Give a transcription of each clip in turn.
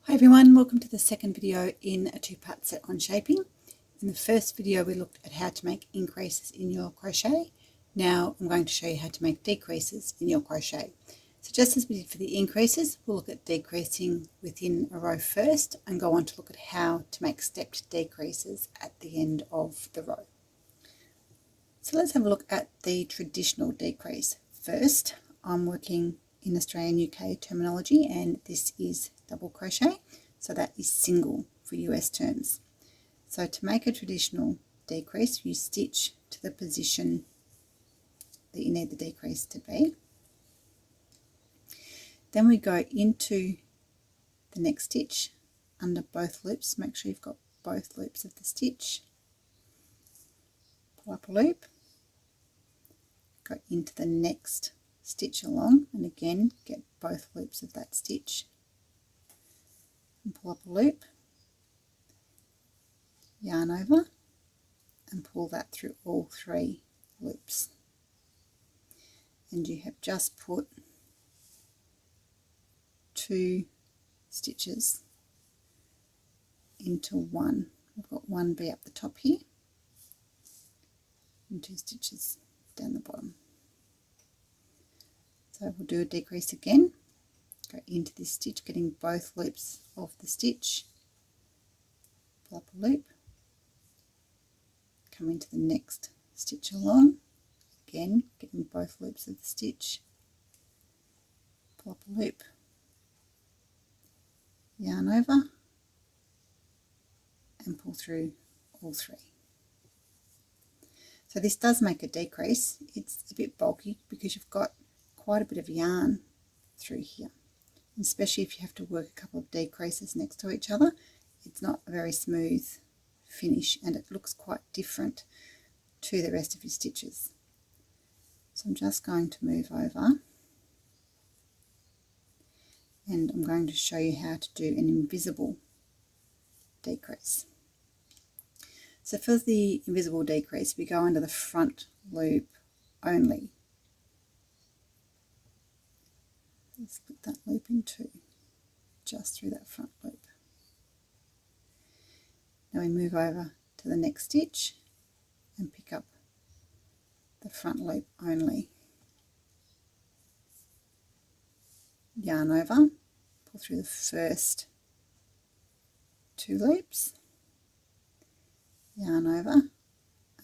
Hi everyone, welcome to the second video in a two-part set on shaping. In the first video we looked at how to make increases in your crochet. Now I'm going to show you how to make decreases in your crochet. So just as we did for the increases, we'll look at decreasing within a row first and go on to look at how to make stepped decreases at the end of the row. So let's have a look at the traditional decrease first. I'm working in Australian UK terminology and this is double crochet, so that is single for US terms. So to make a traditional decrease, you stitch to the position that you need the decrease to be. Then we go into the next stitch under both loops. Make sure you've got both loops of the stitch. Pull up a loop, go into the next stitch along, and again get both loops of that stitch and pull up a loop, yarn over and pull that through all three loops, and you have just put 2 stitches into one. I've got one bee up the top here and 2 stitches down the bottom. So we'll do a decrease again, go into this stitch, getting both loops of the stitch, pull up a loop, come into the next stitch along, again getting both loops of the stitch, pull up a loop, yarn over and pull through all 3. So this does make a decrease. It's a bit bulky because you've got quite a bit of yarn through here, especially if you have to work a couple of decreases next to each other. It's not a very smooth finish and it looks quite different to the rest of your stitches. So I'm just going to move over and I'm going to show you how to do an invisible decrease. So for the invisible decrease, we go under the front loop only. Let's split that loop in 2, just through that front loop. Now we move over to the next stitch and pick up the front loop only. Yarn over, pull through the first 2 loops, yarn over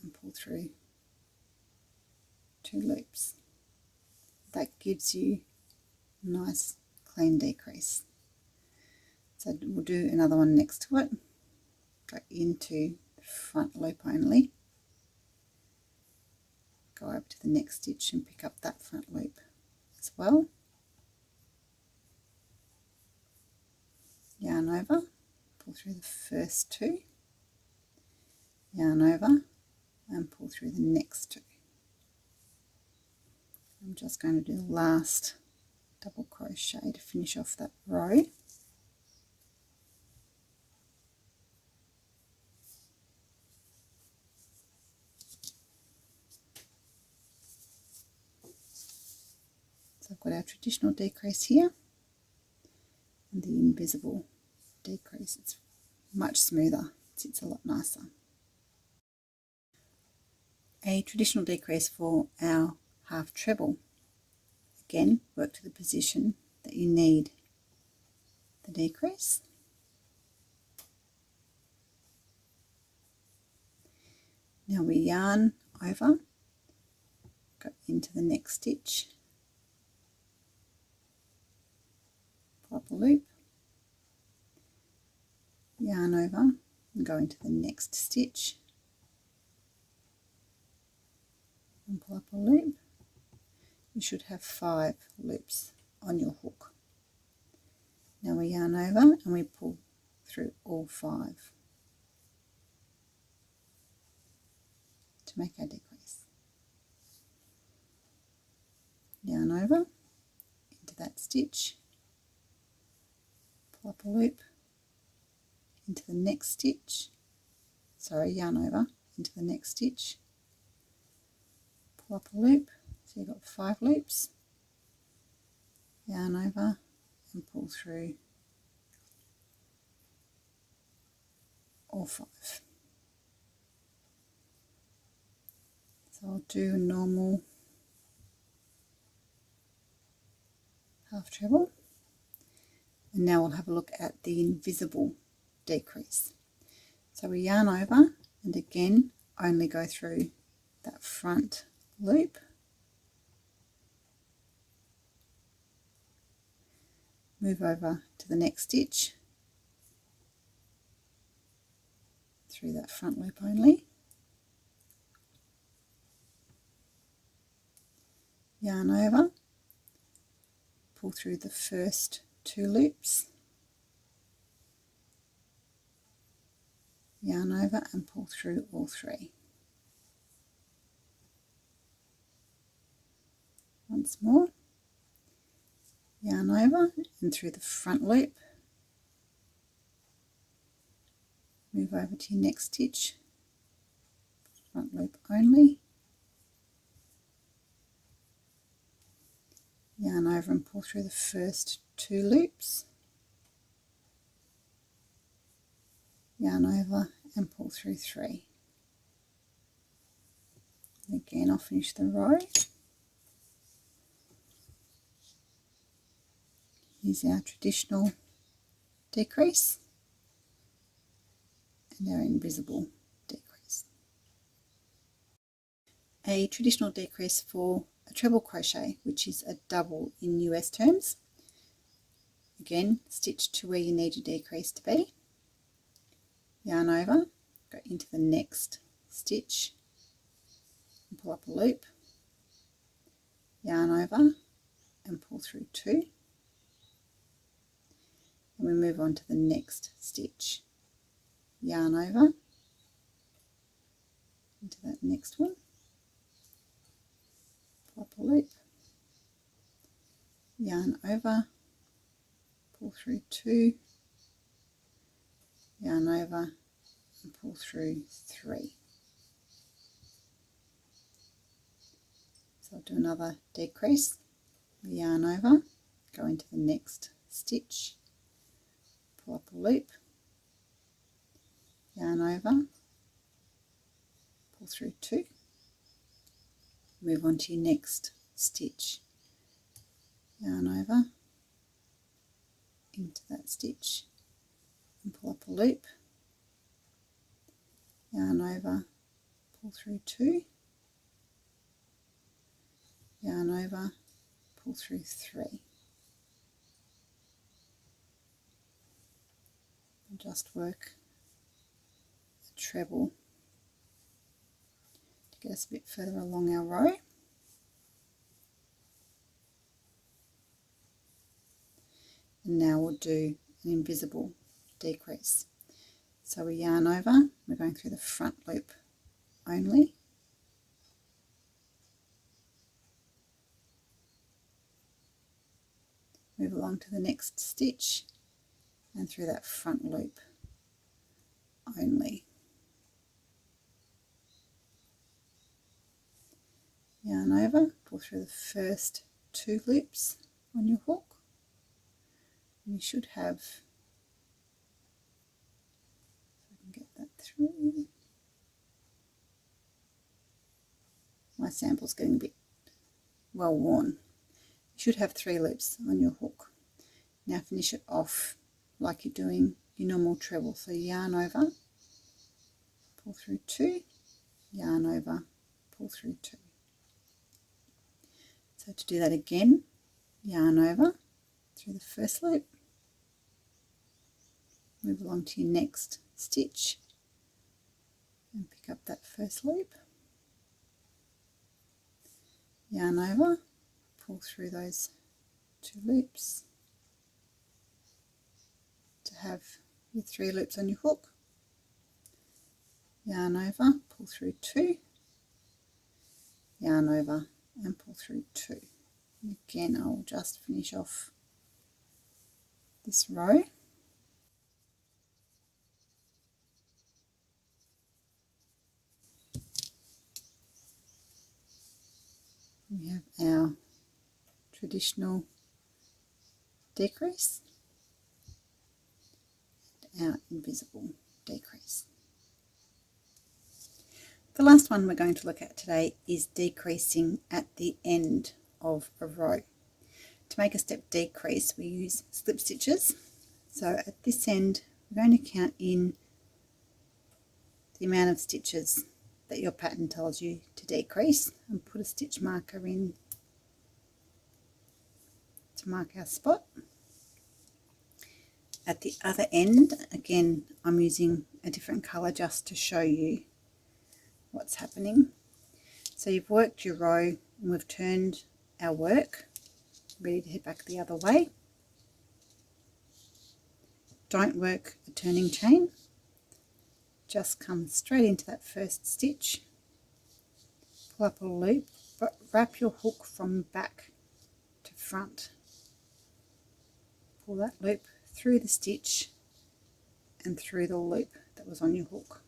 and pull through 2 loops. That gives you a nice clean decrease. So we'll do another one next to it. Go into the front loop only, go over to the next stitch and pick up that front loop as well, yarn over, pull through the first 2, yarn over and pull through the next 2. I'm just going to do the last double crochet to finish off that row. So I've got our traditional decrease here and the invisible decrease. It's much smoother, it sits a lot nicer. A traditional decrease for our half treble. Again, work to the position that you need the decrease. Now we yarn over, go into the next stitch, pull up a loop, yarn over and go into the next stitch and pull up a loop. You should have 5 loops on your hook. Now we yarn over and we pull through all 5 to make our decrease. Yarn over into that stitch, pull up a loop into the next stitch, yarn over into the next stitch, pull up a loop, so you've got 5 loops, yarn over and pull through all 5. So I'll do a normal half treble, and now we'll have a look at the invisible decrease. So we yarn over and again only go through that front loop, move over to the next stitch through that front loop only, yarn over, pull through the first 2 loops, yarn over and pull through all 3. Once more, yarn over and through the front loop, move over to your next stitch, front loop only, yarn over and pull through the first 2 loops, yarn over and pull through 3. And again I'll finish the row. Here's our traditional decrease and our invisible decrease. A traditional decrease for a treble crochet, which is a double in US terms. Again, stitch to where you need your decrease to be, yarn over, go into the next stitch and pull up a loop, yarn over and pull through 2, and we move on to the next stitch, yarn over into that next one, pull up a loop, yarn over, pull through 2, yarn over and pull through 3. So I'll do another decrease, yarn over, go into the next stitch, pull up a loop, yarn over, pull through 2, move on to your next stitch, yarn over into that stitch and pull up a loop, yarn over, pull through 2, yarn over, pull through 3. And just work a treble to get us a bit further along our row. And now we'll do an invisible decrease. So we yarn over, we're going through the front loop only, move along to the next stitch and through that front loop only, yarn over, pull through the first 2 loops on your hook. You should have, if I can get that through, my sample's getting a bit well worn. You should have 3 loops on your hook. Now finish it off like you're doing your normal treble. So yarn over, pull through 2, yarn over, pull through 2. So to do that again, yarn over through the first loop, move along to your next stitch and pick up that first loop, yarn over, pull through those 2 loops to have your 3 loops on your hook, yarn over, pull through 2, yarn over and pull through 2. And again I'll just finish off this row. We have our traditional decrease and our invisible decrease. The last one we're going to look at today is decreasing at the end of a row. To make a step decrease, we use slip stitches. So at this end, we're going to count in the amount of stitches that your pattern tells you to decrease and put a stitch marker in to mark our spot. At the other end, again, I'm using a different colour just to show you what's happening. So you've worked your row and we've turned our work, ready to head back the other way. Don't work a turning chain, just come straight into that first stitch, pull up a loop, but wrap your hook from back to front. Pull that loop through the stitch and through the loop that was on your hook.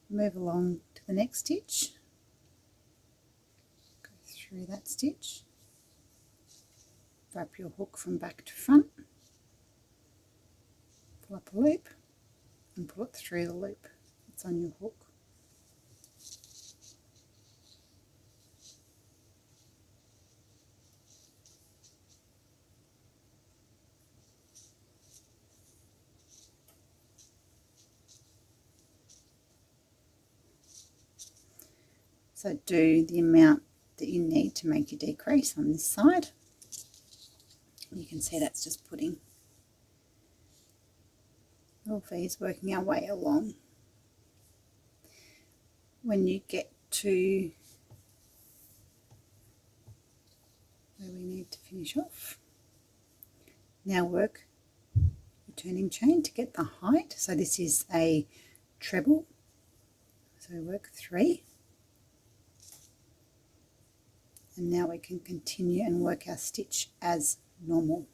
Move along to the next stitch, go through that stitch, wrap your hook from back to front, pull up a loop and pull it through the loop that's on your hook. So do the amount that you need to make your decrease on this side. You can see that's just putting little V's, working our way along. When you get to where we need to finish off, now work your turning chain to get the height. So this is a treble, so work 3. And now we can continue and work our stitch as normal.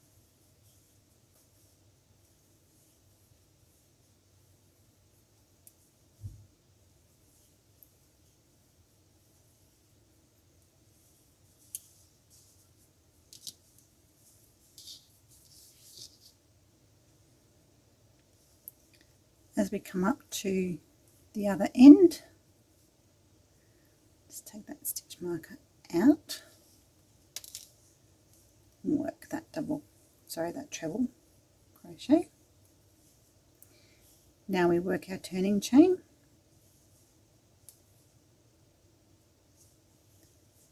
As we come up to the other end, just take that stitch marker out and work that treble crochet. Now we work our turning chain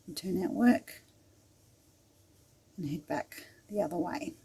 and turn our work and head back the other way.